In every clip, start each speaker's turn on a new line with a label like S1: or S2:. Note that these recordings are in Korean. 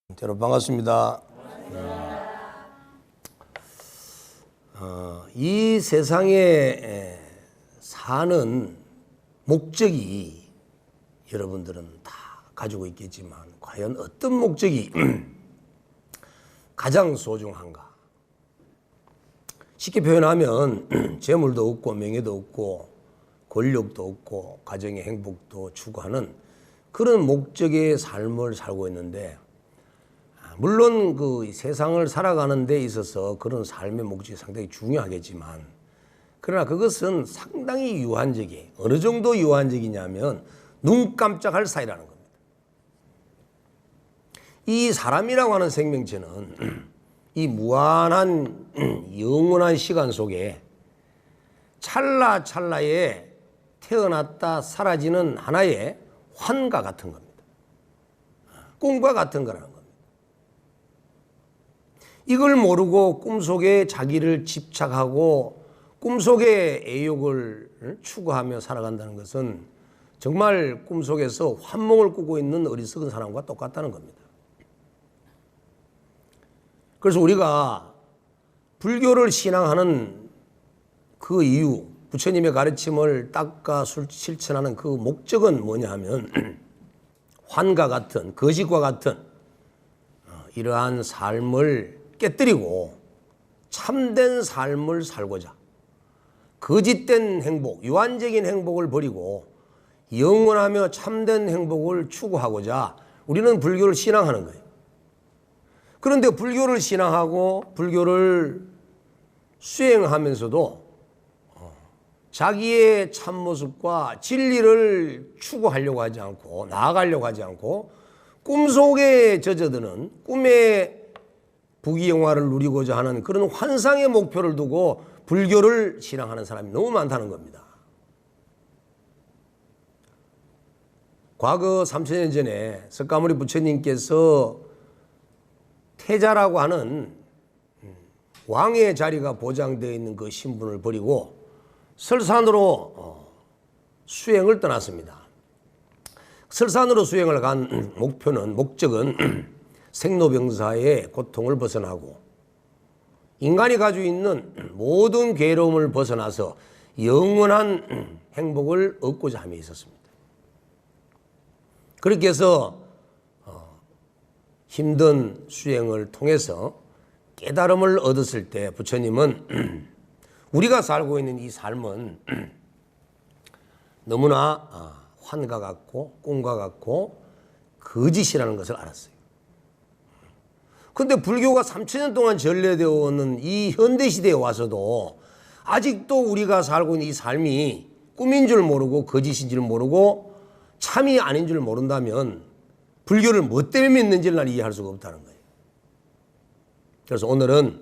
S1: 여러분 반갑습니다. 이 세상에 사는 목적이 여러분들은 다 가지고 있겠지만 과연 어떤 목적이 가장 소중한가? 쉽게 표현하면 재물도 없고 명예도 없고 권력도 없고 가정의 행복도 추구하는 그런 목적의 삶을 살고 있는데, 물론 그 세상을 살아가는 데 있어서 그런 삶의 목적이 상당히 중요하겠지만, 그러나 그것은 상당히 유한적이에요. 어느 정도 유한적이냐면 눈 깜짝할 사이라는 겁니다. 이 사람이라고 하는 생명체는 이 무한한 영원한 시간 속에 찰나찰나에 태어났다 사라지는 하나의 환과 같은 겁니다. 꿈과 같은 거라는 겁니다. 이걸 모르고 꿈속에 자기를 집착하고 꿈속의 애욕을 추구하며 살아간다는 것은 정말 꿈속에서 환몽을 꾸고 있는 어리석은 사람과 똑같다는 겁니다. 그래서 우리가 불교를 신앙하는 그 이유, 부처님의 가르침을 닦아 실천하는 그 목적은 뭐냐 하면 환과 같은, 거짓과 같은 이러한 삶을 깨뜨리고 참된 삶을 살고자, 거짓된 행복, 유한적인 행복을 버리고 영원하며 참된 행복을 추구하고자 우리는 불교를 신앙하는 거예요. 그런데 불교를 신앙하고 불교를 수행하면서도 자기의 참모습과 진리를 추구하려고 하지 않고 나아가려고 하지 않고 꿈속에 젖어드는 꿈의 부귀영화를 누리고자 하는 그런 환상의 목표를 두고 불교를 신앙하는 사람이 너무 많다는 겁니다. 과거 3000년 전에 석가모니 부처님께서 태자라고 하는 왕의 자리가 보장되어 있는 그 신분을 버리고 설산으로 수행을 떠났습니다. 설산으로 수행을 간 목적은 생로병사의 고통을 벗어나고 인간이 가지고 있는 모든 괴로움을 벗어나서 영원한 행복을 얻고자 함에 있었습니다. 그렇게 해서 힘든 수행을 통해서 깨달음을 얻었을 때 부처님은 우리가 살고 있는 이 삶은 너무나 환과 같고 꿈과 같고 거짓이라는 것을 알았어요. 그런데 불교가 3000년 동안 전래되어 오는 이 현대시대에 와서도 아직도 우리가 살고 있는 이 삶이 꿈인 줄 모르고 거짓인 줄 모르고 참이 아닌 줄 모른다면 불교를 뭐 때문에 믿는지를 난 이해할 수가 없다는 거예요. 그래서 오늘은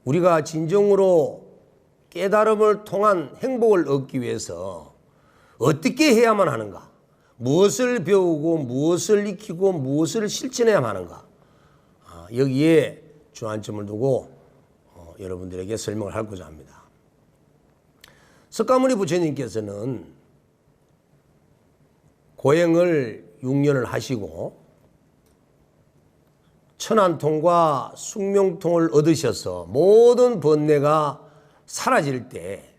S1: 우리가 진정으로 깨달음을 통한 행복을 얻기 위해서 어떻게 해야만 하는가, 무엇을 배우고 무엇을 익히고 무엇을 실천해야만 하는가, 여기에 주안점을 두고 여러분들에게 설명을 하고자 합니다. 석가모니 부처님께서는 고행을 6년을 하시고 천안통과 숙명통을 얻으셔서 모든 번뇌가 사라질 때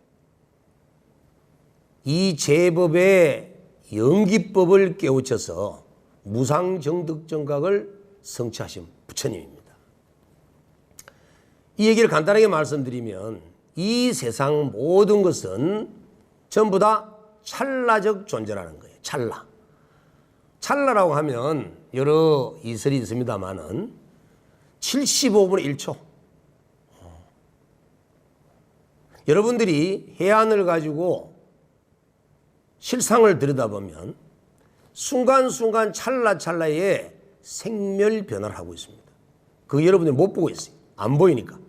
S1: 이 제법의 영기법을 깨우쳐서 무상정득정각을 성취하신 부처님입니다. 이 얘기를 간단하게 말씀드리면 이 세상 모든 것은 전부 다 찰나적 존재라는 거예요. 찰나라고 하면 여러 이설이 있습니다만은 75분의 1초. 여러분들이 해안을 가지고 실상을 들여다보면 순간순간 찰나찰나에 생멸 변화를 하고 있습니다. 그거 여러분들이 못 보고 있어요. 안 보이니까.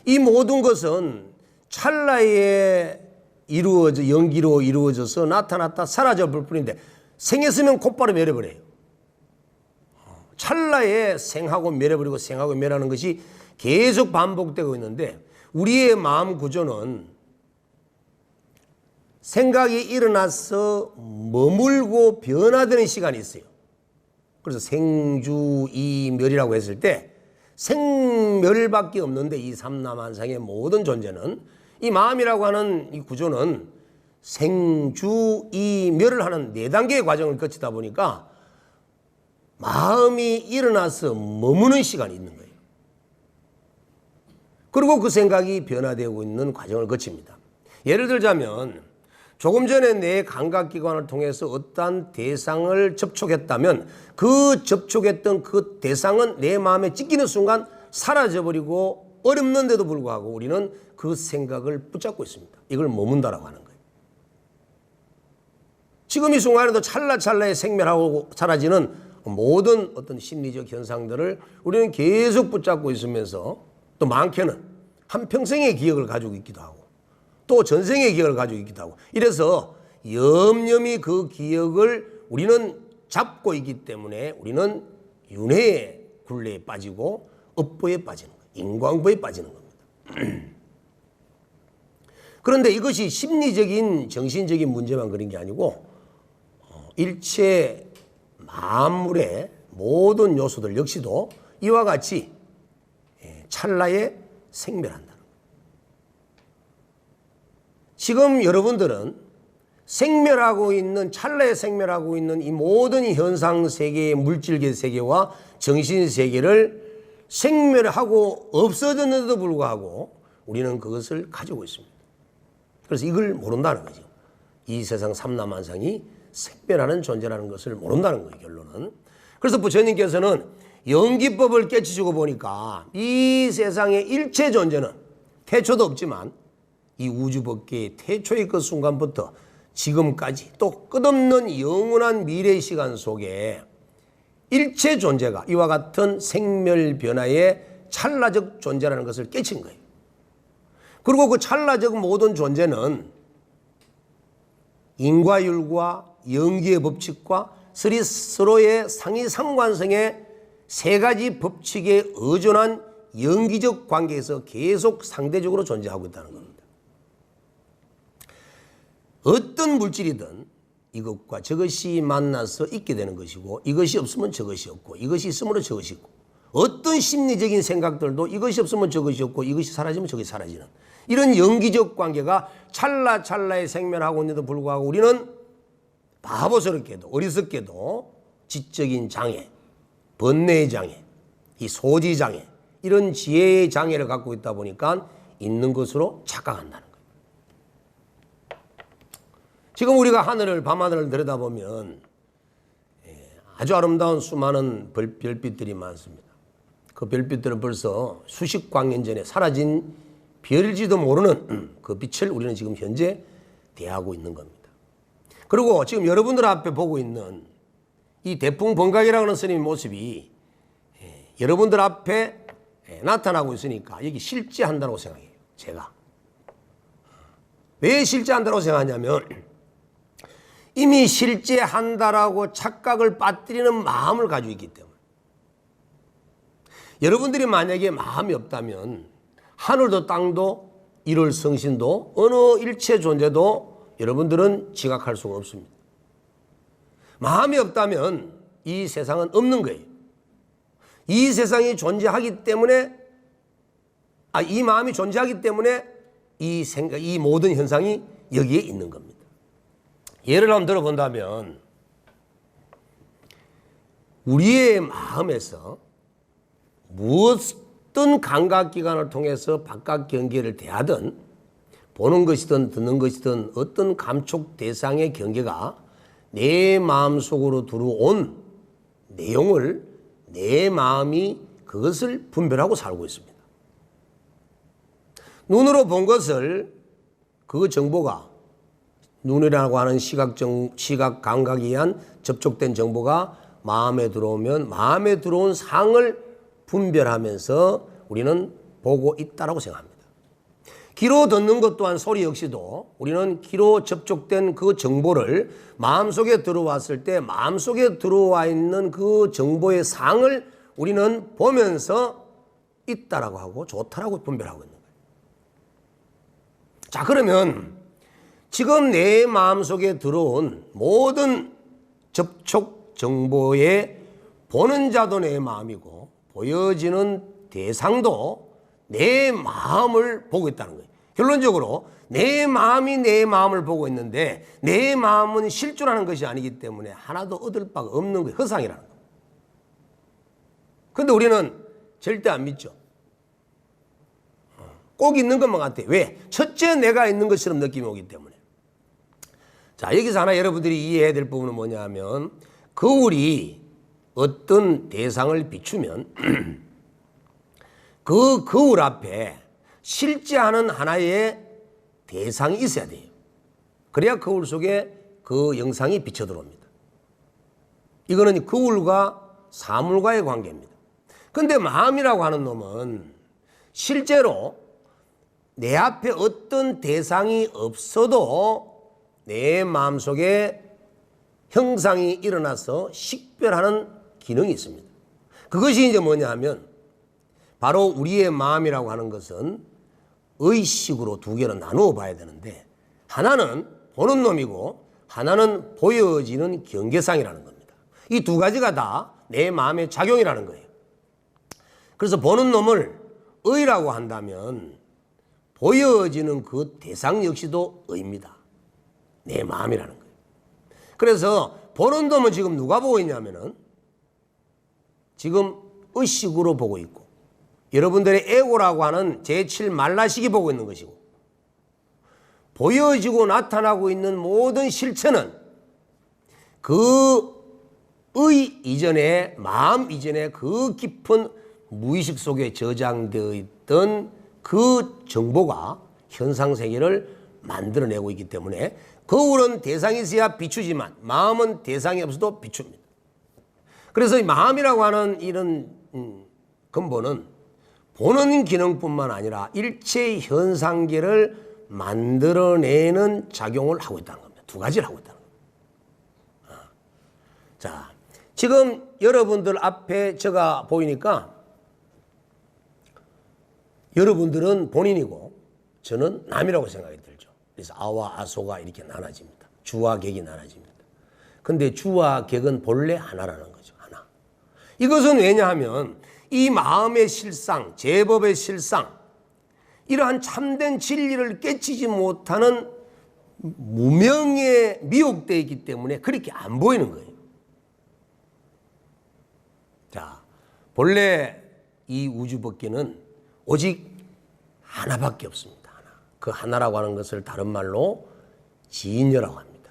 S1: 이 모든 것은 찰나에 이루어져, 연기로 이루어져서 나타났다 사라져 볼 뿐인데 생했으면 곧바로 멸해버려요. 찰나에 생하고 멸해버리고 생하고 멸하는 것이 계속 반복되고 있는데 우리의 마음 구조는 생각이 일어나서 머물고 변화되는 시간이 있어요. 그래서 생주이멸이라고 했을 때 생멸밖에 없는데 이 삼라만상의 모든 존재는 이 마음이라고 하는 이 구조는 생주이멸을 하는 4단계의 과정을 거치다 보니까 마음이 일어나서 머무는 시간이 있는 거예요. 그리고 그 생각이 변화되고 있는 과정을 거칩니다. 예를 들자면 조금 전에 내 감각기관을 통해서 어떠한 대상을 접촉했다면 그 접촉했던 그 대상은 내 마음에 찍히는 순간 사라져버리고 어렵는데도 불구하고 우리는 그 생각을 붙잡고 있습니다. 이걸 머문다라고 하는 거예요. 지금 이 순간에도 찰나찰나에 생멸하고 사라지는 모든 어떤 심리적 현상들을 우리는 계속 붙잡고 있으면서 또 많게는 한평생의 기억을 가지고 있기도 하고 또 전생의 기억을 가지고 있기도 하고 이래서 염염이 그 기억을 우리는 잡고 있기 때문에 우리는 윤회의 굴레에 빠지고 업보에 빠지는 거예요. 인광보에 빠지는 겁니다. 그런데 이것이 심리적인 정신적인 문제만 그런 게 아니고 일체 만물의 모든 요소들 역시도 이와 같이 찰나에 생멸한다는 거예요. 지금 여러분들은 생멸하고 있는 찰나에 생멸하고 있는 이 모든 현상 세계의 물질계 세계와 정신 세계를 생멸하고 없어졌는데도 불구하고 우리는 그것을 가지고 있습니다. 그래서 이걸 모른다는 거죠. 이 세상 삼라만상이 생멸하는 존재라는 것을 모른다는 거예요, 결론은. 그래서 부처님께서는 연기법을 깨치시고 보니까 이 세상의 일체 존재는 태초도 없지만 이 우주법계의 태초의 그 순간부터 지금까지 또 끝없는 영원한 미래 시간 속에 일체 존재가 이와 같은 생멸 변화의 찰나적 존재라는 것을 깨친 거예요. 그리고 그 찰나적 모든 존재는 인과율과 연기의 법칙과 서로의 상이상관성의 3가지 법칙에 의존한 연기적 관계에서 계속 상대적으로 존재하고 있다는 겁니다. 어떤 물질이든 이것과 저것이 만나서 있게 되는 것이고 이것이 없으면 저것이 없고 이것이 있으면 저것이 있고 어떤 심리적인 생각들도 이것이 없으면 저것이 없고 이것이 사라지면 저것이 사라지는 이런 연기적 관계가 찰나찰나에 생멸하고 있는데도 불구하고 우리는 바보스럽게도 어리석게도 지적인 장애, 번뇌의 장애, 이 소지 장애 이런 지혜의 장애를 갖고 있다 보니까 있는 것으로 착각한다는 거예요. 지금 우리가 하늘을 밤하늘을 들여다보면 아주 아름다운 수많은 별빛들이 많습니다. 그 별빛들은 벌써 수십 광년 전에 사라진 별일지도 모르는 그 빛을 우리는 지금 현재 대하고 있는 겁니다. 그리고 지금 여러분들 앞에 보고 있는 이 대풍번각이라고 하는 스님의 모습이 여러분들 앞에 나타나고 있으니까 여기 실제한다고 생각해요. 제가. 왜 실제한다고 생각하냐면 이미 실제한다라고 착각을 빠뜨리는 마음을 가지고 있기 때문에 여러분들이 만약에 마음이 없다면 하늘도 땅도 일월 성신도 어느 일체 존재도 여러분들은 지각할 수가 없습니다. 마음이 없다면 이 세상은 없는 거예요. 이 세상이 존재하기 때문에 이 마음이 존재하기 때문에 이 모든 현상이 여기에 있는 겁니다. 예를 한번 들어본다면 우리의 마음에서 무엇든 감각기관을 통해서 바깥 경계를 대하든 보는 것이든 듣는 것이든 어떤 감촉 대상의 경계가 내 마음속으로 들어온 내용을 내 마음이 그것을 분별하고 살고 있습니다. 눈으로 본 것을 그 정보가 눈이라고 하는 시각 감각에 의한 접촉된 정보가 마음에 들어오면 마음에 들어온 상을 분별하면서 우리는 보고 있다라고 생각합니다. 귀로 듣는 것 또한 소리 역시도 우리는 귀로 접촉된 그 정보를 마음속에 들어왔을 때 마음속에 들어와 있는 그 정보의 상을 우리는 보면서 있다라고 하고 좋다라고 분별하고 있는 거예요. 자, 그러면 지금 내 마음속에 들어온 모든 접촉 정보의 보는 자도 내 마음이고 보여지는 대상도 내 마음을 보고 있다는 거예요. 결론적으로 내 마음이 내 마음을 보고 있는데 내 마음은 실존하는 것이 아니기 때문에 하나도 얻을 바가 없는 거예요. 허상이라는 거예요. 그런데 우리는 절대 안 믿죠. 꼭 있는 것만 같아. 왜? 첫째 내가 있는 것처럼 느낌이 오기 때문에. 자, 여기서 하나 여러분들이 이해해야 될 부분은 뭐냐 하면 거울이 어떤 대상을 비추면 그 거울 앞에 실제하는 하나의 대상이 있어야 돼요. 그래야 거울 속에 그 영상이 비쳐 들어옵니다. 이거는 거울과 사물과의 관계입니다. 근데 마음이라고 하는 놈은 실제로 내 앞에 어떤 대상이 없어도 내 마음속에 형상이 일어나서 식별하는 기능이 있습니다. 그것이 이제 뭐냐 하면 바로 우리의 마음이라고 하는 것은 의식으로 두 개로 나누어 봐야 되는데 하나는 보는 놈이고 하나는 보여지는 경계상이라는 겁니다. 이 두 가지가 다 내 마음의 작용이라는 거예요. 그래서 보는 놈을 의라고 한다면 보여지는 그 대상 역시도 의입니다. 내 마음이라는 거예요. 그래서 보는 놈은 지금 누가 보고 있냐면은 지금 의식으로 보고 있고 여러분들의 에고라고 하는 제7 말라식이 보고 있는 것이고 보여지고 나타나고 있는 모든 실체는 그 의 이전에 마음 이전에 그 깊은 무의식 속에 저장되어 있던 그 정보가 현상세계를 만들어내고 있기 때문에 거울은 대상이 있어야 비추지만 마음은 대상이 없어도 비춥니다. 그래서 이 마음이라고 하는 이런 근본은 보는 기능뿐만 아니라 일체 현상계를 만들어내는 작용을 하고 있다는 겁니다. 두 가지를 하고 있다는 겁니다. 자, 지금 여러분들 앞에 제가 보이니까 여러분들은 본인이고 저는 남이라고 생각이 들죠. 그래서 아와 아소가 이렇게 나눠집니다. 주와 객이 나눠집니다. 근데 주와 객은 본래 하나라는 거죠. 하나. 이것은 왜냐하면 이 마음의 실상, 제법의 실상, 이러한 참된 진리를 깨치지 못하는 무명에 미혹되어 있기 때문에 그렇게 안 보이는 거예요. 자, 본래 이 우주법계는 오직 하나밖에 없습니다. 하나. 그 하나라고 하는 것을 다른 말로 진여라고 합니다.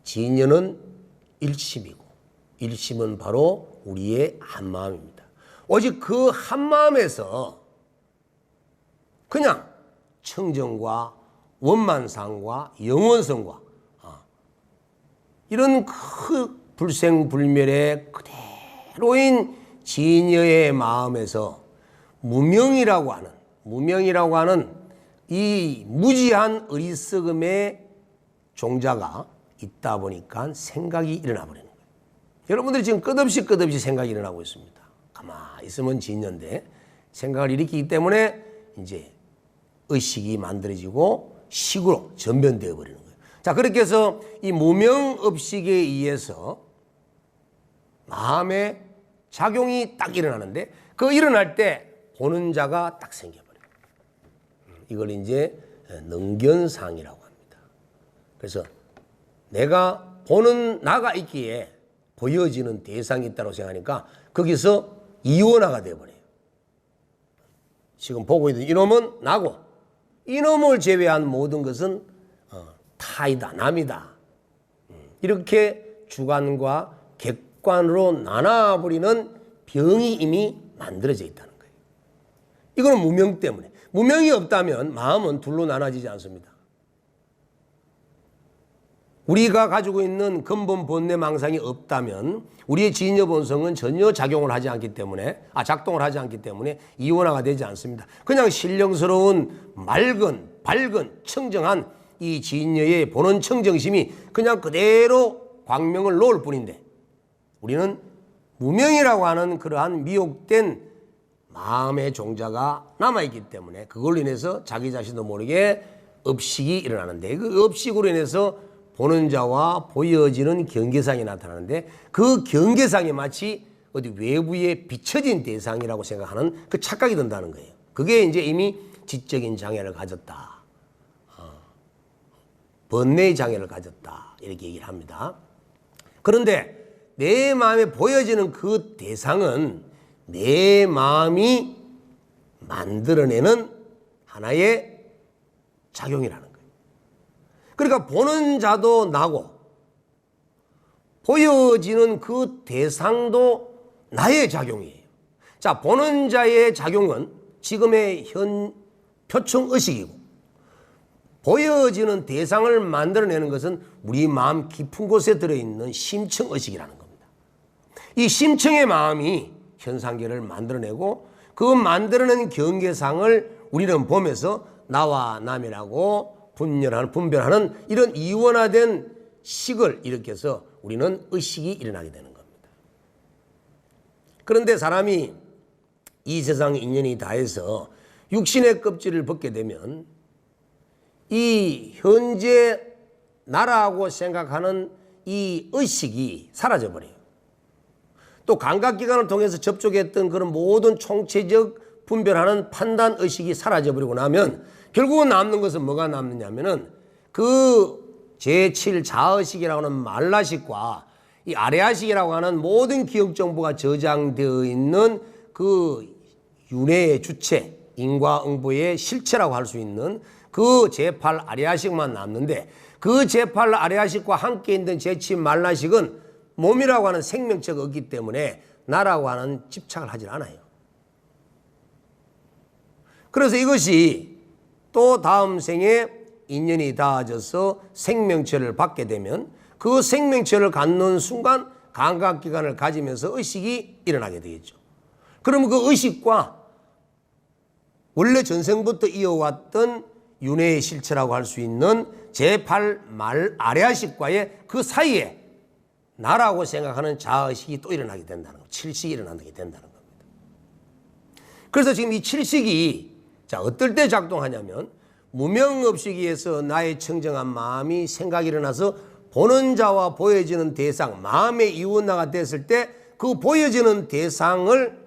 S1: 진여는 일심이고 일심은 바로 우리의 한마음입니다. 오직 그 한마음에서 그냥 청정과 원만상과 영원성과 이런 그 불생불멸의 그대로인 진여의 마음에서 무명이라고 하는 이 무지한 어리석음의 종자가 있다 보니까 생각이 일어나 버리는 거예요. 여러분들이 지금 끝없이 생각이 일어나고 있습니다. 가만히 있으면 진여인데 생각을 일으키기 때문에 이제 의식이 만들어지고 식으로 전변되어 버리는 거예요. 자, 그렇게 해서 이 무명업식에 의해서 마음의 작용이 딱 일어나는데 그 일어날 때 보는 자가 딱 생겨버려요. 이걸 이제 능견상이라고 합니다. 그래서 내가 보는 나가 있기에 보여지는 대상이 있다고 생각하니까 거기서 이원화가 되어버려요. 지금 보고 있는 이놈은 나고 이놈을 제외한 모든 것은 타이다, 남이다. 이렇게 주관과 객관으로 나눠버리는 병이 이미 만들어져 있다는 거예요. 이거는 무명 때문에. 무명이 없다면 마음은 둘로 나눠지지 않습니다. 우리가 가지고 있는 근본 본래 망상이 없다면 우리의 진여 본성은 전혀 작동을 하지 않기 때문에 이원화가 되지 않습니다. 그냥 신령스러운 밝은 청정한 이 진여의 보는 청정심이 그냥 그대로 광명을 놓을 뿐인데 우리는 무명이라고 하는 그러한 미혹된 마음의 종자가 남아있기 때문에 그걸로 인해서 자기 자신도 모르게 업식이 일어나는데 그 업식으로 인해서 보는 자와 보여지는 경계상이 나타나는데 그 경계상이 마치 어디 외부에 비춰진 대상이라고 생각하는 그 착각이 든다는 거예요. 그게 이제 이미 지적인 장애를 가졌다. 번뇌의 장애를 가졌다. 이렇게 얘기를 합니다. 그런데 내 마음에 보여지는 그 대상은 내 마음이 만들어내는 하나의 작용이라는 거예요. 그러니까 보는 자도 나고 보여지는 그 대상도 나의 작용이에요. 자, 보는 자의 작용은 지금의 현 표층의식이고 보여지는 대상을 만들어내는 것은 우리 마음 깊은 곳에 들어있는 심층의식이라는 겁니다. 이 심층의 마음이 현상계를 만들어내고 그 만들어낸 경계상을 우리는 보면서 나와 남이라고 분별하는 이런 이원화된 식을 일으켜서 우리는 의식이 일어나게 되는 겁니다. 그런데 사람이 이 세상 인연이 다해서 육신의 껍질을 벗게 되면 이 현재 나라고 생각하는 이 의식이 사라져 버려요. 또 감각기관을 통해서 접촉했던 그런 모든 총체적 분별하는 판단 의식이 사라져 버리고 나면 결국은 남는 것은 뭐가 남느냐면은 그 제7 자의식이라고 하는 말라식과 이 아래아식이라고 하는 모든 기억 정보가 저장되어 있는 그 윤회의 주체, 인과응보의 실체라고 할 수 있는 그 제8 아래아식만 남는데 그 제8 아래아식과 함께 있는 제7 말라식은 몸이라고 하는 생명체가 없기 때문에 나라고 하는 집착을 하질 않아요. 그래서 이것이 또 다음 생에 인연이 닿아져서 생명체를 받게 되면 그 생명체를 갖는 순간 감각기관을 가지면서 의식이 일어나게 되겠죠. 그러면 그 의식과 원래 전생부터 이어왔던 윤회의 실체라고 할 수 있는 제8 아래아식과의 그 사이에 나라고 생각하는 자의식이 또 일어나게 된다는 거, 칠식이 일어나게 된다는 겁니다. 그래서 지금 이 칠식이 자 어떨 때 작동하냐면 무명업식에서 나의 청정한 마음이 생각이 일어나서 보는 자와 보여지는 대상, 마음의 이원화가 됐을 때 그 보여지는 대상을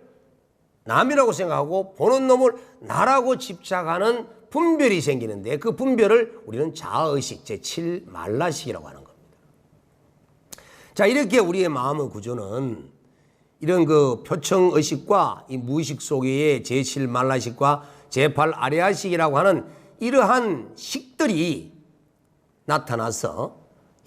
S1: 남이라고 생각하고 보는 놈을 나라고 집착하는 분별이 생기는데 그 분별을 우리는 자의식, 제7 말라식이라고 하는 겁니다. 자, 이렇게 우리의 마음의 구조는 이런 그 표청의식과 이 무의식 속의 제7 말라식과 제8 아래아식이라고 하는 이러한 식들이 나타나서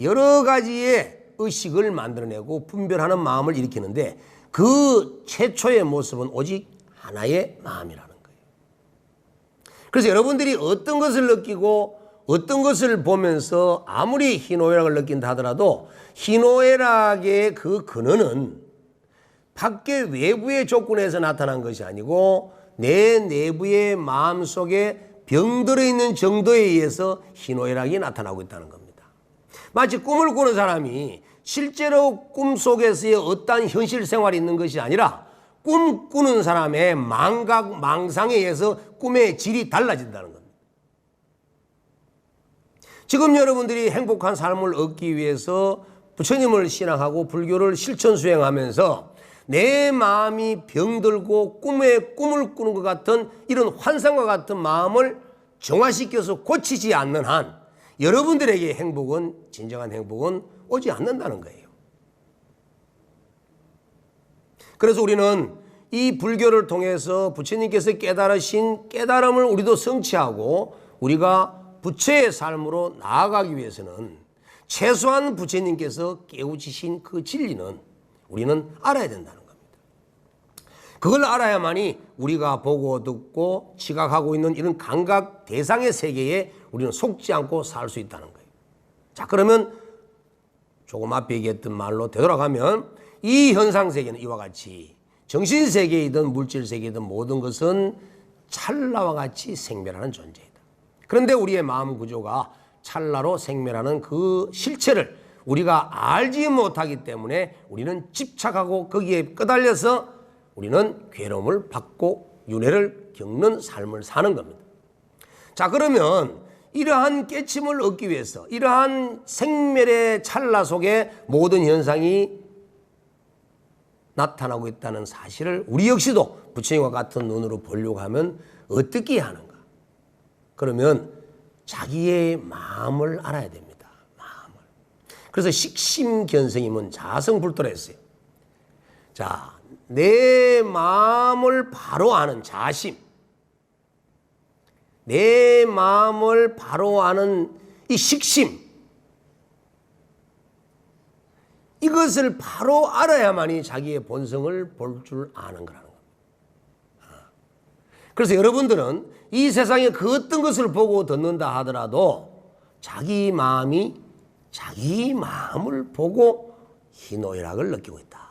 S1: 여러 가지의 의식을 만들어내고 분별하는 마음을 일으키는데 그 최초의 모습은 오직 하나의 마음이라는 거예요. 그래서 여러분들이 어떤 것을 느끼고 어떤 것을 보면서 아무리 희노애락을 느낀다 하더라도 희노애락의 그 근원은 밖에 외부의 조건에서 나타난 것이 아니고 내 내부의 마음속에 병들어 있는 정도에 의해서 희노애락이 나타나고 있다는 겁니다. 마치 꿈을 꾸는 사람이 실제로 꿈속에서의 어떠한 현실 생활이 있는 것이 아니라 꿈 꾸는 사람의 망각, 망상에 의해서 꿈의 질이 달라진다는 겁니다. 지금 여러분들이 행복한 삶을 얻기 위해서 부처님을 신앙하고 불교를 실천 수행하면서 내 마음이 병들고 꿈을 꾸는 것 같은 이런 환상과 같은 마음을 정화시켜서 고치지 않는 한 여러분들에게 행복은, 진정한 행복은 오지 않는다는 거예요. 그래서 우리는 이 불교를 통해서 부처님께서 깨달으신 깨달음을 우리도 성취하고 우리가 부처의 삶으로 나아가기 위해서는 최소한 부처님께서 깨우치신 그 진리는 우리는 알아야 된다는 겁니다. 그걸 알아야만이 우리가 보고 듣고 지각하고 있는 이런 감각 대상의 세계에 우리는 속지 않고 살 수 있다는 거예요. 자, 그러면 조금 앞에 얘기했던 말로 되돌아가면 이 현상세계는 이와 같이 정신세계이든 물질세계이든 모든 것은 찰나와 같이 생멸하는 존재이다. 그런데 우리의 마음 구조가 찰나로 생멸하는 그 실체를 우리가 알지 못하기 때문에 우리는 집착하고 거기에 끄달려서 우리는 괴로움을 받고 윤회를 겪는 삶을 사는 겁니다. 자, 그러면 이러한 깨침을 얻기 위해서 이러한 생멸의 찰나 속에 모든 현상이 나타나고 있다는 사실을 우리 역시도 부처님과 같은 눈으로 보려고 하면 어떻게 해야 하는가? 그러면 자기의 마음을 알아야 됩니다. 마음을. 그래서 식심견성이면 자성불도했어요. 자, 내 마음을 바로 아는 자심, 내 마음을 바로 아는 이 식심, 이것을 바로 알아야만이 자기의 본성을 볼 줄 아는 거라는 겁니다. 그래서 여러분들은 이 세상에 그 어떤 것을 보고 듣는다 하더라도 자기 마음이 자기 마음을 보고 희노애락을 느끼고 있다.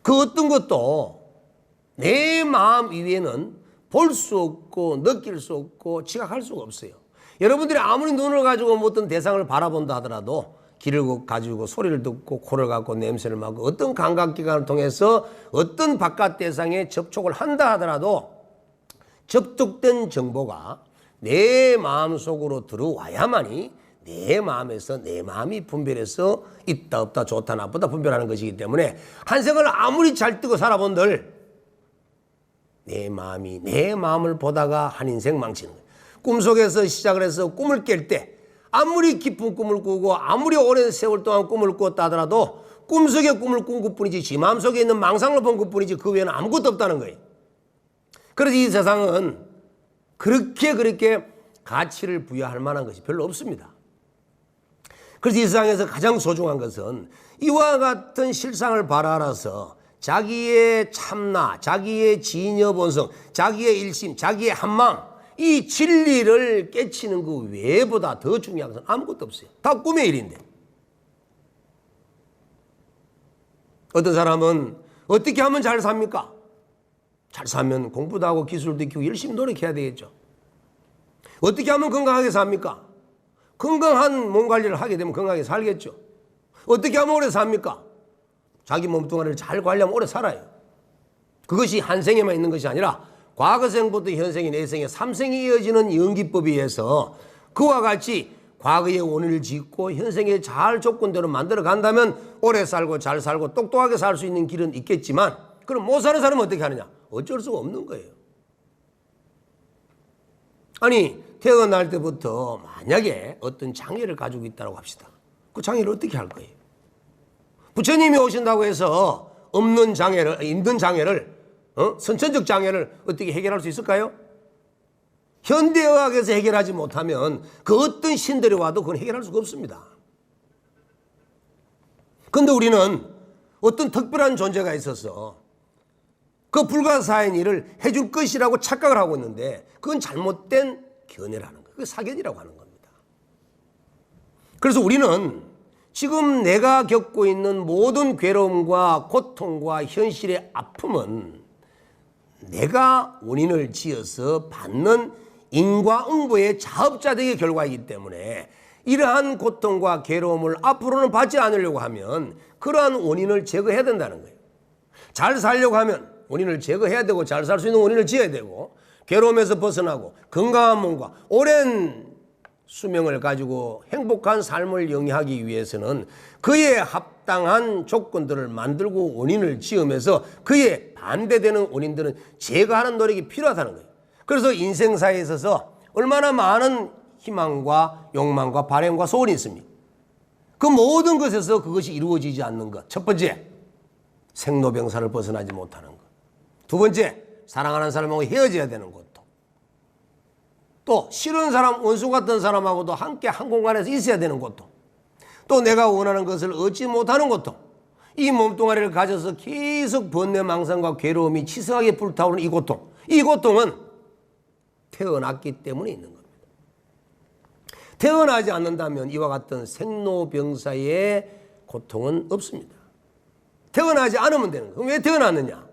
S1: 그 어떤 것도 내 마음 이외에는 볼 수 없고 느낄 수 없고 지각할 수가 없어요. 여러분들이 아무리 눈을 가지고 어떤 대상을 바라본다 하더라도 귀를 가지고 소리를 듣고 코를 갖고 냄새를 맡고 어떤 감각기관을 통해서 어떤 바깥 대상에 접촉을 한다 하더라도 접촉된 정보가 내 마음속으로 들어와야만이 내 마음에서 내 마음이 분별해서 있다 없다 좋다 나쁘다 분별하는 것이기 때문에 한 생을 아무리 잘 뜨고 살아본들 내 마음이 내 마음을 보다가 한 인생 망치는 거예요. 꿈속에서 시작을 해서 꿈을 깰 때 아무리 깊은 꿈을 꾸고 아무리 오랜 세월 동안 꿈을 꿨다 하더라도 꿈속에 꿈을 꾼 것뿐이지 지 마음속에 있는 망상을 본 것뿐이지 그 외에는 아무것도 없다는 거예요. 그래서 이 세상은 그렇게 가치를 부여할 만한 것이 별로 없습니다. 그래서 이 세상에서 가장 소중한 것은 이와 같은 실상을 바라알아서 자기의 참나, 자기의 진여본성, 자기의 일심, 자기의 한마음 이 진리를 깨치는 그 외보다 더 중요한 것은 아무것도 없어요. 다 꿈의 일인데. 어떤 사람은 어떻게 하면 잘 삽니까? 잘 살면 공부도 하고 기술도 익히고 열심히 노력해야 되겠죠. 어떻게 하면 건강하게 삽니까? 건강한 몸 관리를 하게 되면 건강하게 살겠죠. 어떻게 하면 오래 삽니까? 자기 몸뚱아리를 잘 관리하면 오래 살아요. 그것이 한 생에만 있는 것이 아니라 과거생부터 현생이, 내생에 3생이 이어지는 연기법에 의해서 그와 같이 과거의 원인을 짓고 현생에 잘 조건대로 만들어 간다면 오래 살고 잘 살고 똑똑하게 살 수 있는 길은 있겠지만 그럼 못 사는 사람은 어떻게 하느냐? 어쩔 수가 없는 거예요. 아니 태어날 때부터 만약에 어떤 장애를 가지고 있다고 합시다. 그 장애를 어떻게 할 거예요? 부처님이 오신다고 해서 없는 장애를, 있는 장애를 선천적 장애를 어떻게 해결할 수 있을까요? 현대의학에서 해결하지 못하면 그 어떤 신들이 와도 그건 해결할 수가 없습니다. 그런데 우리는 어떤 특별한 존재가 있어서 그 불가사의 일을 해줄 것이라고 착각을 하고 있는데 그건 잘못된 견해라는 거예요. 그게 사견이라고 하는 겁니다. 그래서 우리는 지금 내가 겪고 있는 모든 괴로움과 고통과 현실의 아픔은 내가 원인을 지어서 받는 인과응보의 자업자득의 결과이기 때문에 이러한 고통과 괴로움을 앞으로는 받지 않으려고 하면 그러한 원인을 제거해야 된다는 거예요. 잘 살려고 하면 원인을 제거해야 되고 잘 살 수 있는 원인을 지어야 되고 괴로움에서 벗어나고 건강한 몸과 오랜 수명을 가지고 행복한 삶을 영위하기 위해서는 그에 합당한 조건들을 만들고 원인을 지으면서 그에 반대되는 원인들은 제거하는 노력이 필요하다는 거예요. 그래서 인생사에 있어서 얼마나 많은 희망과 욕망과 바램과 소원이 있습니까? 그 모든 것에서 그것이 이루어지지 않는 것. 첫 번째, 생로병사를 벗어나지 못하는 것. 두 번째, 사랑하는 사람하고 헤어져야 되는 것도. 또 싫은 사람, 원수 같은 사람하고도 함께 한 공간에서 있어야 되는 것도. 또 내가 원하는 것을 얻지 못하는 것도. 이 몸뚱아리를 가져서 계속 번뇌망상과 괴로움이 치성하게 불타오르는 이 고통. 이 고통은 태어났기 때문에 있는 겁니다. 태어나지 않는다면 이와 같은 생로병사의 고통은 없습니다. 태어나지 않으면 되는 거예요. 그럼 왜 태어났느냐?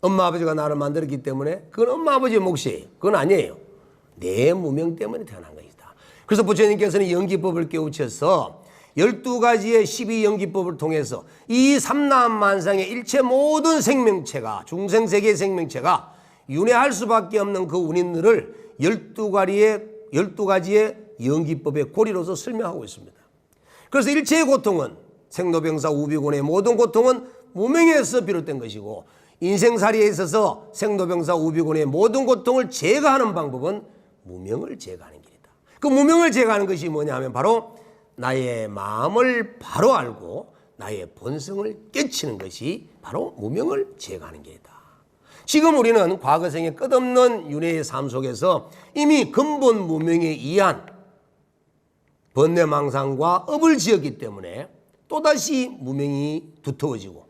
S1: 엄마 아버지가 나를 만들었기 때문에 그건 엄마 아버지의 몫이에요. 그건 아니에요. 내 무명 때문에 태어난 것이다. 그래서 부처님께서는 연기법을 깨우쳐서 12가지의 12연기법을 통해서 이 삼라만상의 일체 모든 생명체가 중생세계의 생명체가 윤회할 수밖에 없는 그 원인들을 12가지의 연기법의 고리로서 설명하고 있습니다. 그래서 일체의 고통은 생로병사 우비곤의 모든 고통은 무명에서 비롯된 것이고, 인생살이에 있어서 생로병사 우비곤의 모든 고통을 제거하는 방법은 무명을 제거하는 길이다. 그 무명을 제거하는 것이 뭐냐 하면 바로 나의 마음을 바로 알고 나의 본성을 깨치는 것이 바로 무명을 제거하는 길이다. 지금 우리는 과거생의 끝없는 윤회의 삶 속에서 이미 근본 무명에 의한 번뇌망상과 업을 지었기 때문에 또다시 무명이 두터워지고,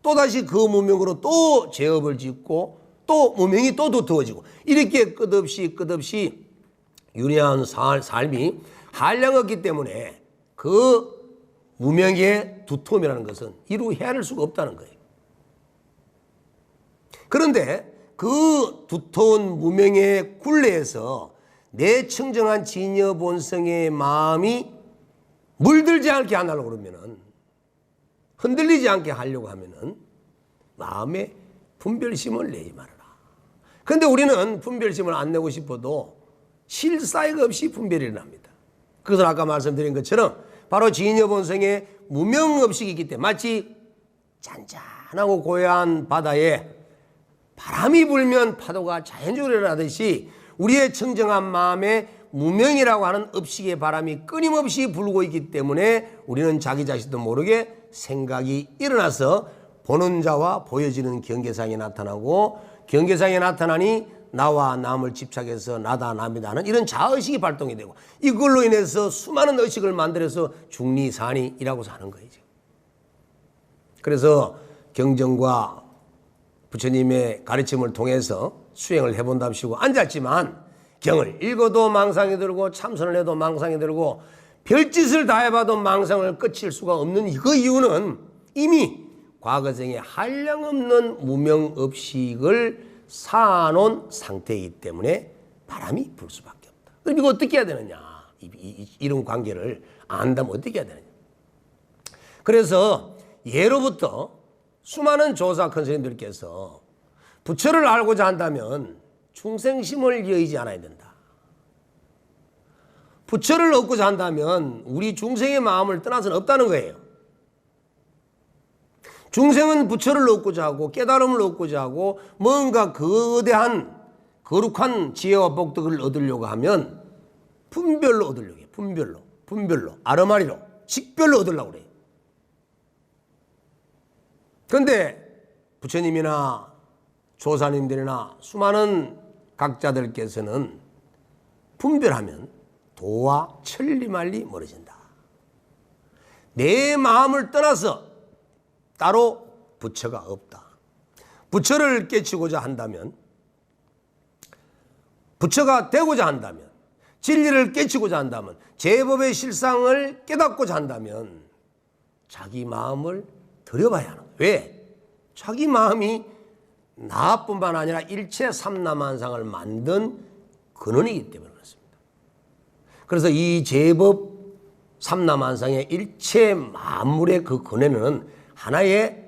S1: 또다시 그 무명으로 또 죄업을 짓고, 또 무명이 또 두터워지고, 이렇게 끝없이 윤회한 삶이 한량없기 때문에 그 무명의 두터움이라는 것은 이루 헤아릴 수가 없다는 거예요. 그런데 그 두터운 무명의 굴레에서 내 청정한 진여 본성의 마음이 물들지 않게 하려고 그러면은, 흔들리지 않게 하려고 하면은 마음에 분별심을 내지 말아라. 그런데 우리는 분별심을 안 내고 싶어도 실사역 없이 분별이 일어납니다. 그것을 아까 말씀드린 것처럼 바로 진여 본성의 무명의식이기 때문에, 마치 잔잔하고 고요한 바다에 바람이 불면 파도가 자연적으로 일어나듯이 우리의 청정한 마음에 무명이라고 하는 업식의 바람이 끊임없이 불고 있기 때문에 우리는 자기 자신도 모르게 생각이 일어나서 보는 자와 보여지는 경계상이 나타나고, 경계상이 나타나니 나와 남을 집착해서 나다 남이다 하는 이런 자의식이 발동이 되고, 이걸로 인해서 수많은 의식을 만들어서 중리산이라고 하는 거예요. 그래서 경전과 부처님의 가르침을 통해서 수행을 해본답시고 앉았지만, 경을 읽어도 망상이 들고 참선을 해도 망상이 들고 별짓을 다 해봐도 망상을 끝일 수가 없는 그 이유는 이미 과거생에 한량없는 무명업식을 쌓아놓은 상태이기 때문에 바람이 불 수밖에 없다. 그럼 이거 어떻게 해야 되느냐? 이런 관계를 안다면 어떻게 해야 되느냐? 그래서 예로부터 수많은 조사 큰 스님들께서 부처를 알고자 한다면 중생심을 여의지 않아야 된다. 부처를 얻고자 한다면 우리 중생의 마음을 떠나서는 없다는 거예요. 중생은 부처를 얻고자 하고 깨달음을 얻고자 하고 뭔가 거대한 거룩한 지혜와 복덕을 얻으려고 하면 분별로 얻으려고 해요. 분별로 아르마리로 식별로 얻으려고 그래요. 그런데 부처님이나 조사님들이나 수많은 각자들께서는 분별하면 도와 천리말리 멀어진다. 내 마음을 떠나서 따로 부처가 없다. 부처를 깨치고자 한다면, 부처가 되고자 한다면, 진리를 깨치고자 한다면, 제법의 실상을 깨닫고자 한다면 자기 마음을 들여봐야 하는 거예요. 왜? 자기 마음이 나뿐만 아니라 일체 삼라만상을 만든 근원이기 때문에 그렇습니다. 그래서 이 제법 삼라만상의 일체 만물의 그 근원에는 하나의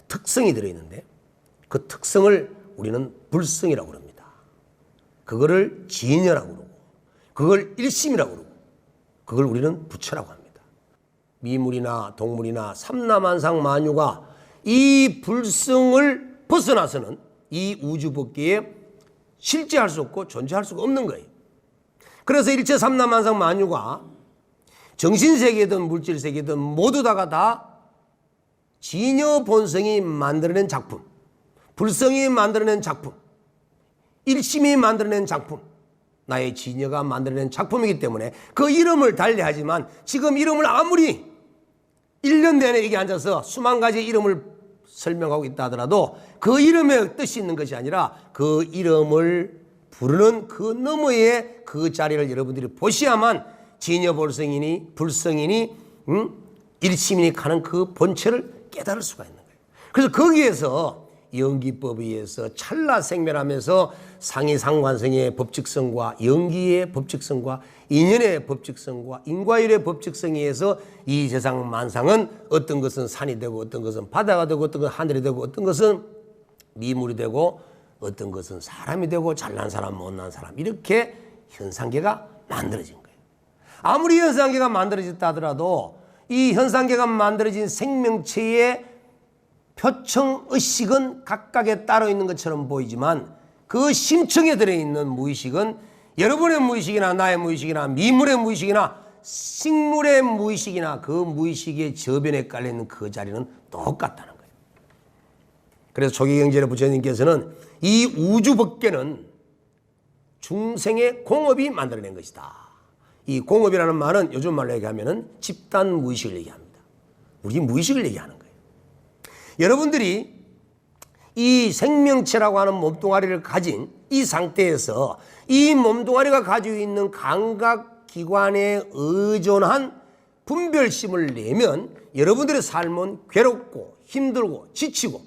S1: 특성이 들어있는데, 그 특성을 우리는 불성이라고 합니다. 그거를 진여라고 그러고, 그걸 일심이라고 그러고, 그걸 우리는 부처라고 합니다. 미물이나 동물이나 삼라만상 만유가 이 불성을 벗어나서는 이 우주법계에 실제할 수 없고 존재할 수가 없는 거예요. 그래서 일체 삼라만상 만유가 정신세계든 물질세계든 모두 다 진여 본성이 만들어낸 작품, 불성이 만들어낸 작품, 일심이 만들어낸 작품, 나의 진여가 만들어낸 작품이기 때문에 그 이름을 달리하지만, 지금 이름을 아무리 1년 내내 여기 앉아서 수만 가지 이름을 설명하고 있다 하더라도 그 이름에 뜻이 있는 것이 아니라 그 이름을 부르는 그 너머의 그 자리를 여러분들이 보셔야만 진여 본성이니 불성이니 일심이니 가는 그 본체를 깨달을 수가 있는 거예요. 그래서 거기에서 연기법에 의해서 찰나생멸하면서 상이상관성의 법칙성과 연기의 법칙성과 인연의 법칙성과 인과율의 법칙성에 의해서 이 세상 만상은 어떤 것은 산이 되고, 어떤 것은 바다가 되고, 어떤 것은 하늘이 되고, 어떤 것은 미물이 되고, 어떤 것은 사람이 되고, 잘난 사람 못난 사람, 이렇게 현상계가 만들어진 거예요. 아무리 현상계가 만들어졌다 하더라도 이 현상계가 만들어진 생명체의 표층의식은 각각에 따로 있는 것처럼 보이지만 그 심층에 들어있는 무의식은 여러분의 무의식이나 나의 무의식이나 미물의 무의식이나 식물의 무의식이나 그 무의식의 저변에 깔려있는 그 자리는 똑같다는 거예요. 그래서 초기경전의 부처님께서는 이 우주 법계는 중생의 공업이 만들어낸 것이다. 이 공업이라는 말은 요즘 말로 얘기하면 집단 무의식을 얘기합니다. 우리 무의식을 얘기하는 거예요. 여러분들이 이 생명체라고 하는 몸뚱아리를 가진 이 상태에서 이 몸뚱아리가 가지고 있는 감각기관에 의존한 분별심을 내면 여러분들의 삶은 괴롭고 힘들고 지치고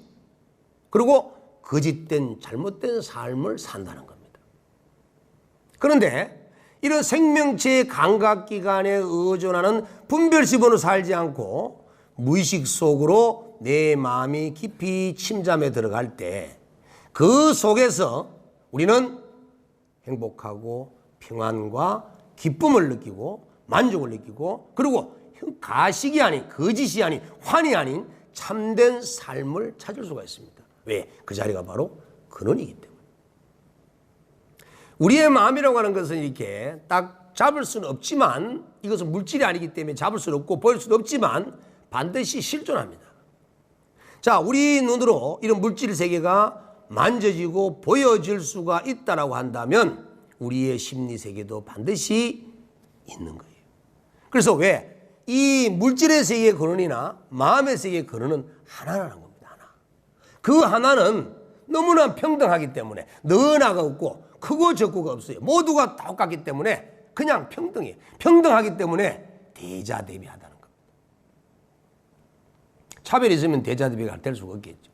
S1: 그리고 거짓된 잘못된 삶을 산다는 겁니다. 그런데 이런 생명체의 감각기관에 의존하는 분별심으로 살지 않고 무의식 속으로 내 마음이 깊이 침잠에 들어갈 때 그 속에서 우리는 행복하고 평안과 기쁨을 느끼고 만족을 느끼고 그리고 가식이 아닌 거짓이 아닌 환이 아닌 참된 삶을 찾을 수가 있습니다. 왜? 그 자리가 바로 근원이기 때문에. 우리의 마음이라고 하는 것은 이렇게 딱 잡을 수는 없지만 이것은 물질이 아니기 때문에 잡을 수는 없고 보일 수는 없지만 반드시 실존합니다. 자, 우리 눈으로 이런 물질 세계가 만져지고 보여질 수가 있다라고 한다면 우리의 심리 세계도 반드시 있는 거예요. 그래서 왜? 이 물질의 세계의 근원이나 마음의 세계의 근원은 하나라는 겁니다. 하나. 그 하나는 너무나 평등하기 때문에 너나가 없고 크고 적고가 없어요. 모두가 똑같기 때문에 그냥 평등해요. 평등하기 때문에 대자대비하다는 겁니다. 차별이 있으면 대자대비가 될 수가 없겠죠.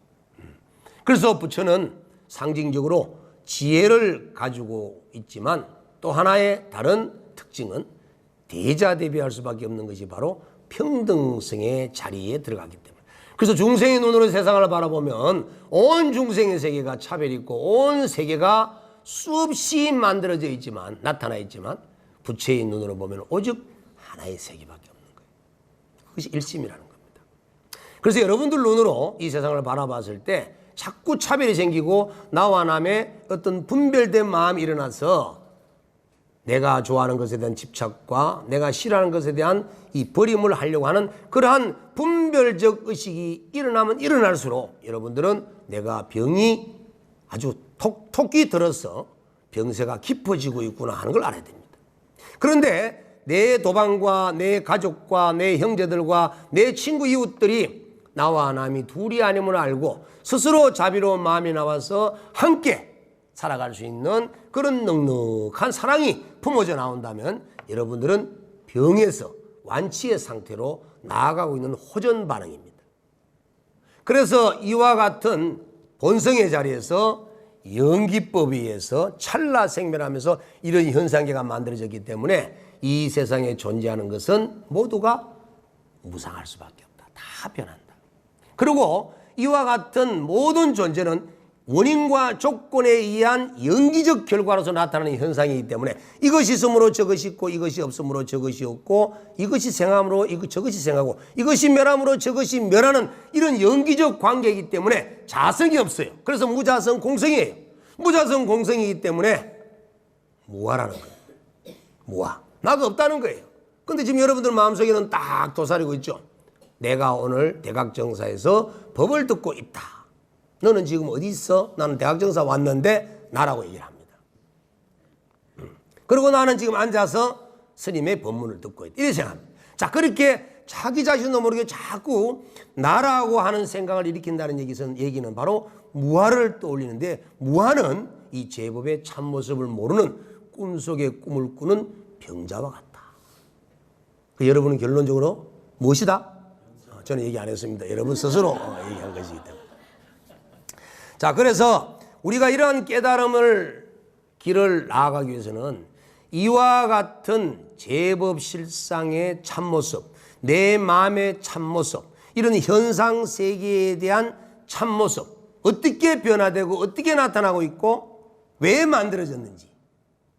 S1: 그래서 부처는 상징적으로 지혜를 가지고 있지만 또 하나의 다른 특징은 대자대비할 수밖에 없는 것이 바로 평등성의 자리에 들어가기 때문에. 그래서 중생의 눈으로 세상을 바라보면 온 중생의 세계가 차별이 있고 온 세계가 수없이 만들어져 있지만 나타나 있지만 부처의 눈으로 보면 오직 하나의 세계밖에 없는 거예요. 그것이 일심이라는 겁니다. 그래서 여러분들 눈으로 이 세상을 바라봤을 때 자꾸 차별이 생기고 나와 남의 어떤 분별된 마음이 일어나서 내가 좋아하는 것에 대한 집착과 내가 싫어하는 것에 대한 이 버림을 하려고 하는 그러한 분별적 의식이 일어나면 일어날수록 여러분들은 내가 병이 아주 톡톡히 들어서 병세가 깊어지고 있구나 하는 걸 알아야 됩니다. 그런데 내 도방과 내 가족과 내 형제들과 내 친구 이웃들이 나와 남이 둘이 아님을 알고 스스로 자비로운 마음이 나와서 함께 살아갈 수 있는 그런 넉넉한 사랑이 품어져 나온다면 여러분들은 병에서 완치의 상태로 나아가고 있는 호전 반응입니다. 그래서 이와 같은 본성의 자리에서 연기법에 의해서 찰나생멸하면서 이런 현상계가 만들어졌기 때문에 이 세상에 존재하는 것은 모두가 무상할 수밖에 없다. 다 변한다. 그리고 이와 같은 모든 존재는 원인과 조건에 의한 연기적 결과로서 나타나는 현상이기 때문에 이것이 있으므로 저것이 있고 이것이 없으므로 저것이 없고 이것이 생함으로 저것이 생하고 이것이 멸함으로 저것이 멸하는 이런 연기적 관계이기 때문에 자성이 없어요. 그래서 무자성 공성이에요. 무자성 공성이기 때문에 무아라는 거예요. 무아. 나도 없다는 거예요. 근데 지금 여러분들 마음속에는 딱 도사리고 있죠. 내가 오늘 대각정사에서 법을 듣고 있다. 너는 지금 어디 있어? 나는 대각정사 왔는데 나라고 얘기를 합니다. 그리고 나는 지금 앉아서 스님의 법문을 듣고 있다. 이렇게 생각합니다. 자, 그렇게 자기 자신도 모르게 자꾸 나라고 하는 생각을 일으킨다는 얘기는 바로 무아를 떠올리는데 무아는 이 제법의 참모습을 모르는 꿈속의 꿈을 꾸는 병자와 같다. 여러분은 결론적으로 무엇이다? 저는 얘기 안 했습니다. 여러분 스스로 얘기한 것이기 때문에. 자, 그래서 우리가 이러한 깨달음을 길을 나아가기 위해서는 이와 같은 제법 실상의 참모습, 내 마음의 참모습, 이런 현상 세계에 대한 참모습, 어떻게 변화되고 어떻게 나타나고 있고 왜 만들어졌는지,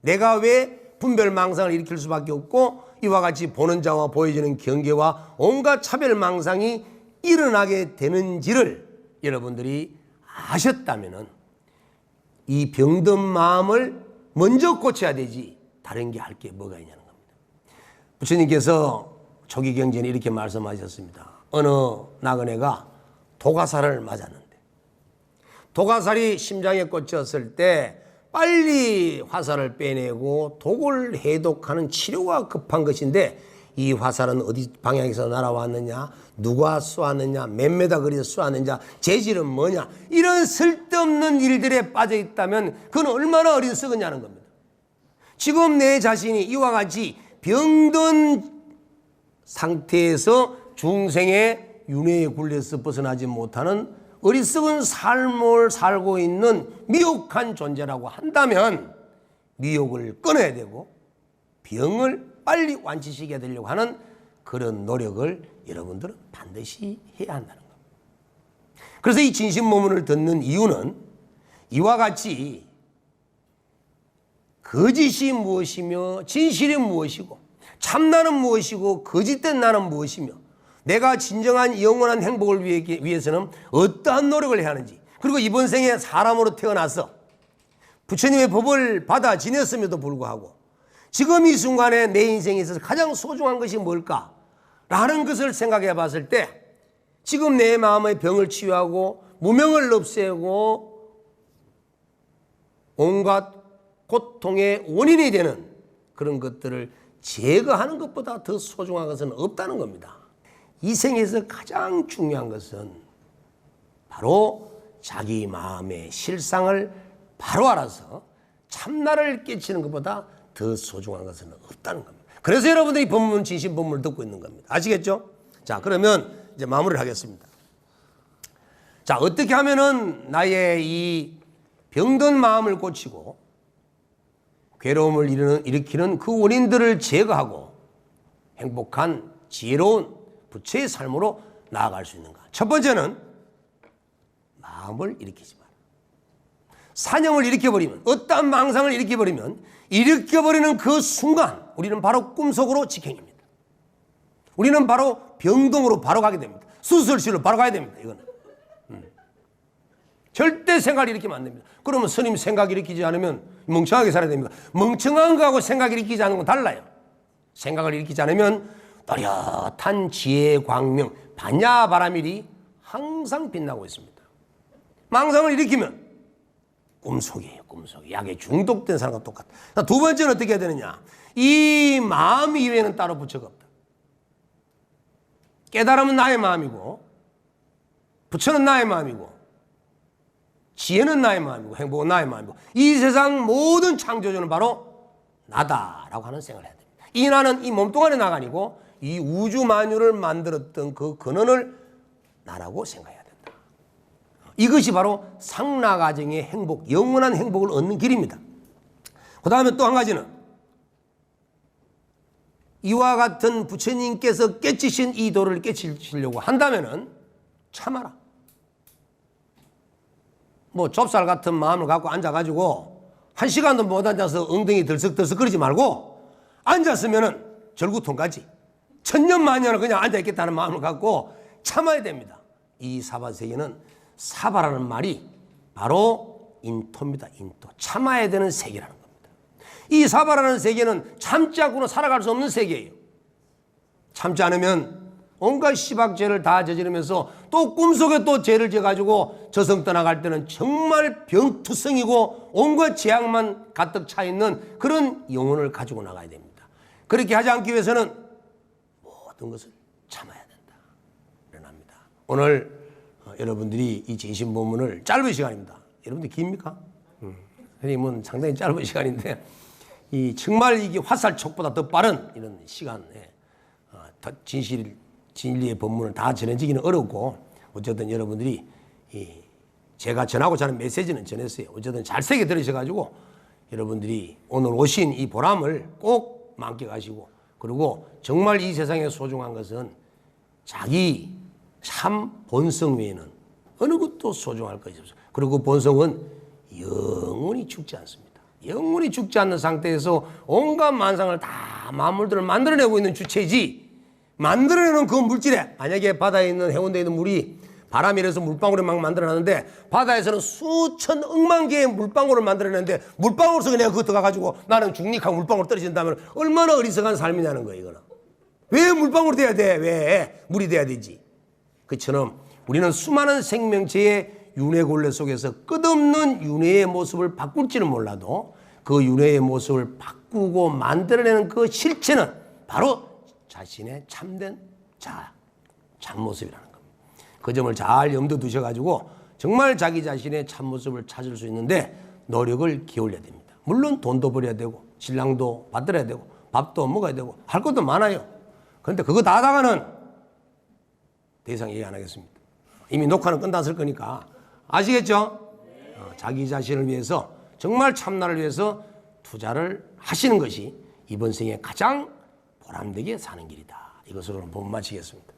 S1: 내가 왜 분별망상을 일으킬 수밖에 없고 이와 같이 보는 자와 보여지는 경계와 온갖 차별망상이 일어나게 되는지를 여러분들이 아셨다면은 이 병든 마음을 먼저 고쳐야 되지 다른 게 할 게 뭐가 있냐는 겁니다. 부처님께서 초기 경전에 이렇게 말씀하셨습니다. 어느 나그네가 도가살을 맞았는데 도가살이 심장에 꽂혔을 때 빨리 화살을 빼내고 독을 해독하는 치료가 급한 것인데 이 화살은 어디 방향에서 날아왔느냐, 누가 쏘았느냐, 몇 메다 거리에서 쏘았느냐, 재질은 뭐냐, 이런 쓸데없는 일들에 빠져 있다면 그건 얼마나 어리석었냐는 겁니다. 지금 내 자신이 이와 같이 병든 상태에서 중생의 윤회에 굴려서 벗어나지 못하는 어리석은 삶을 살고 있는 미혹한 존재라고 한다면 미혹을 끊어야 되고 병을 빨리 완치시켜야 되려고 하는 그런 노력을 여러분들은 반드시 해야 한다는 겁니다. 그래서 이 진심법문을 듣는 이유는 이와 같이 거짓이 무엇이며 진실이 무엇이고 참나는 무엇이고 거짓된 나는 무엇이며 내가 진정한 영원한 행복을 위해서는 어떠한 노력을 해야 하는지, 그리고 이번 생에 사람으로 태어나서 부처님의 법을 받아 지냈음에도 불구하고 지금 이 순간에 내 인생에 있어서 가장 소중한 것이 뭘까? 라는 것을 생각해 봤을 때 지금 내 마음의 병을 치유하고 무명을 없애고 온갖 고통의 원인이 되는 그런 것들을 제거하는 것보다 더 소중한 것은 없다는 겁니다. 이 생에서 가장 중요한 것은 바로 자기 마음의 실상을 바로 알아서 참나를 깨치는 것보다 더 소중한 것은 없다는 겁니다. 그래서 여러분들이 법문, 진심 법문을 듣고 있는 겁니다. 아시겠죠? 자, 그러면 이제 마무리를 하겠습니다. 자, 어떻게 하면은 나의 이 병든 마음을 고치고 괴로움을 일으키는 그 원인들을 제거하고 행복한 지혜로운 부처의 삶으로 나아갈 수 있는가? 첫 번째는 마음을 일으키지 마라. 사념을 일으켜버리면, 어떠한 망상을 일으켜버리면 일으켜버리는 그 순간 우리는 바로 꿈속으로 직행입니다. 우리는 바로 병동으로 바로 가게 됩니다. 수술실로 바로 가야 됩니다. 이거는 절대 생각을 일으키면 안 됩니다. 그러면 스님 생각 일으키지 않으면 멍청하게 살아야 됩니다. 멍청한 거하고 생각 일으키지 않은 건 달라요. 생각을 일으키지 않으면 또렷한 지혜의 광명 반야바라밀이 항상 빛나고 있습니다. 망상을 일으키면 꿈속이에요. 꿈속. 약에 중독된 사람과 똑같다. 두 번째는 어떻게 해야 되느냐? 이 마음 이외에는 따로 부처가 없다. 깨달음은 나의 마음이고 부처는 나의 마음이고 지혜는 나의 마음이고 행복은 나의 마음이고 이 세상 모든 창조주는 바로 나다라고 하는 생각을 해야 됩니다. 이 나는 이 몸뚱아리 나가 아니고 이 우주 만유를 만들었던 그 근원을 나라고 생각해야 된다. 이것이 바로 상라가정의 행복, 영원한 행복을 얻는 길입니다. 그 다음에 또 한 가지는 이와 같은 부처님께서 깨치신 이 도를 깨치시려고 한다면은 참아라. 뭐 좁쌀 같은 마음을 갖고 앉아가지고 1시간도 못 앉아서 엉덩이 들썩들썩 거리지 말고 앉았으면은 절구통까지 천년만년을 그냥 앉아있겠다는 마음을 갖고 참아야 됩니다. 이 사바세계는 사바라는 말이 바로 인토입니다. 인토. 참아야 되는 세계라는 겁니다. 이 사바라는 세계는 참지 않고는 살아갈 수 없는 세계예요. 참지 않으면 온갖 시박죄를 다 저지르면서 또 꿈속에 또 죄를 져가지고 저승 떠나갈 때는 정말 병투성이고 온갖 재앙만 가득 차 있는 그런 영혼을 가지고 나가야 됩니다. 그렇게 하지 않기 위해서는 모든 것을 참아야 된다. 일어납니다. 오늘 여러분들이 이 진심법문을 짧은 시간입니다. 여러분들 깁니까? 선생님은 상당히 짧은 시간인데 이 정말 이게 화살촉보다 더 빠른 이런 시간에 진리의 법문을 다 전해지기는 어렵고 어쨌든 여러분들이 제가 전하고자 하는 메시지는 전했어요. 어쨌든 잘 새겨 들으셔가지고 여러분들이 오늘 오신 이 보람을 꼭 만끽하시고 그리고 정말 이 세상에 소중한 것은 자기 참 본성 외에는 어느 것도 소중할 것이 없어요. 그리고 본성은 영원히 죽지 않습니다. 영원히 죽지 않는 상태에서 온갖 만상을 다 만물들을 만들어내고 있는 주체지, 만들어내는 그 물질에, 만약에 바다에 있는 해운대에 있는 물이 바람이 일어서 물방울을 막 만들어내는데 바다에서는 수천 억만 개의 물방울을 만들어내는데 물방울 속에 내가 그거 들어가가지고 나는 중립하고 물방울 떨어진다면 얼마나 어리석은 삶이냐는 거예요. 이거는 왜 물방울이 돼야 돼? 왜 물이 돼야 되지? 그처럼 우리는 수많은 생명체의 윤회곤래 속에서 끝없는 윤회의 모습을 바꿀지는 몰라도 그 윤회의 모습을 바꾸고 만들어내는 그 실체는 바로 자신의 참된 참모습이라는 겁니다. 그 점을 잘 염두 두셔가지고 정말 자기 자신의 참모습을 찾을 수 있는데 노력을 기울여야 됩니다. 물론 돈도 벌어야 되고 신랑도 받들어야 되고 밥도 먹어야 되고 할 것도 많아요. 그런데 그거 다 하다가는 더 이상 얘기 안 하겠습니다. 이미 녹화는 끝났을 거니까 아시겠죠? 자기 자신을 위해서 정말 참나를 위해서 투자를 하시는 것이 이번 생에 가장 보람되게 사는 길이다. 이것으로 본문 마치겠습니다.